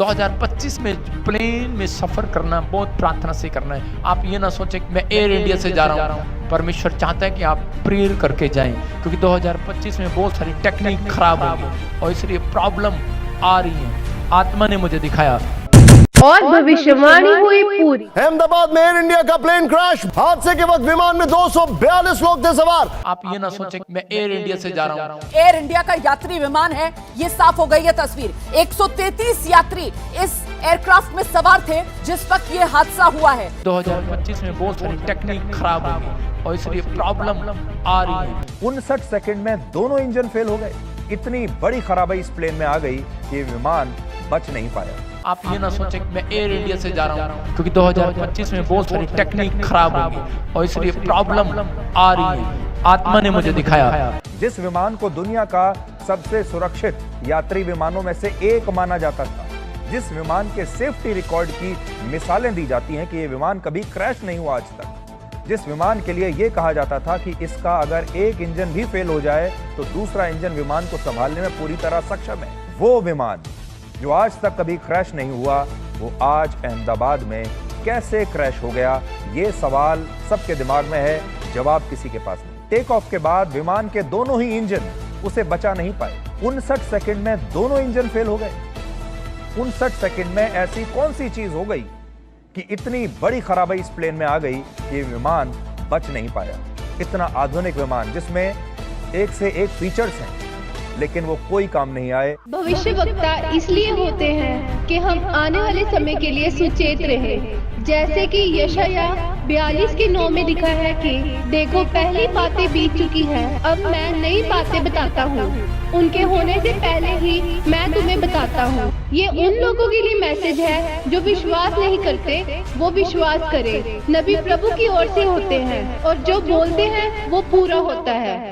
2025 में प्लेन में सफ़र करना बहुत प्रार्थना से करना है। आप ये ना सोचें कि मैं एयर इंडिया से जा रहा हूँ। परमेश्वर चाहता है कि आप प्रेयर करके जाएं, क्योंकि 2025 में बहुत सारी टेक्निक खराब होगी और इसलिए प्रॉब्लम आ रही है। आत्मा ने मुझे दिखाया और भविष्यवाणी हुई पूरी। अहमदाबाद में एयर इंडिया का प्लेन क्रैश। हादसे के वक्त विमान में 242 लोग थे सवार। आप ये ना सोचें कि मैं एयर इंडिया से जा रहा हूँ। एयर इंडिया का यात्री विमान है, ये साफ हो गई है तस्वीर। 133 यात्री इस एयरक्राफ्ट में सवार थे जिस वक्त ये हादसा हुआ है। 2025 में बहुत सारी टेक्निक खराब होगी और इसलिए प्रॉब्लम आ रही है। 59 सेकंड में दोनों इंजन फेल हो गए। इतनी बड़ी खराबी इस प्लेन में आ गई कि विमान बच नहीं पाया। आप ये ना सोचें कि मैं एयर इंडिया से जा रहा हूँ, क्योंकि 2025 में बहुत सारी टेक्निक खराब होगी और इसलिए प्रॉब्लम आ रही है। आत्मा ने मुझे दिखाया जिस विमान को दुनिया का सबसे सुरक्षित यात्री विमानों में से एक माना जाता था, जिस विमान के सेफ्टी रिकॉर्ड की मिसालें दी जाती हैं कि ये विमान कभी क्रैश नहीं हुआ आज तक, जिस विमान के लिए ये कहा जाता था कि इसका अगर एक इंजन भी फेल हो जाए तो दूसरा इंजन विमान को संभालने में पूरी तरह सक्षम है, वो विमान जो आज तक कभी क्रैश नहीं हुआ, वो आज अहमदाबाद में कैसे क्रैश हो गया, ये सवाल सबके दिमाग में है, जवाब किसी के पास नहीं। टेक ऑफ के बाद विमान के दोनों ही इंजन उसे बचा नहीं पाए। 59 सेकंड में दोनों इंजन फेल हो गए। 59 सेकंड में ऐसी कौन सी चीज हो गई कि इतनी बड़ी खराबी इस प्लेन में आ गई कि विमान बच नहीं पाया। इतना आधुनिक विमान जिसमें एक से एक फीचर्स हैं, लेकिन वो कोई काम नहीं आए। भविष्यवक्ता इसलिए होते हैं कि हम आने वाले समय के लिए सुचेत रहें। जैसे कि यशाया 42:9 में लिखा है कि देखो पहली बातें बीत चुकी हैं, अब मैं नई बातें बताता हूँ, उनके होने से पहले ही मैं तुम्हें बताता हूँ। ये उन लोगों के लिए मैसेज है जो विश्वास नहीं करते, वो विश्वास करें। नबी प्रभु की ओर से होते हैं और जो बोलते हैं वो पूरा होता है।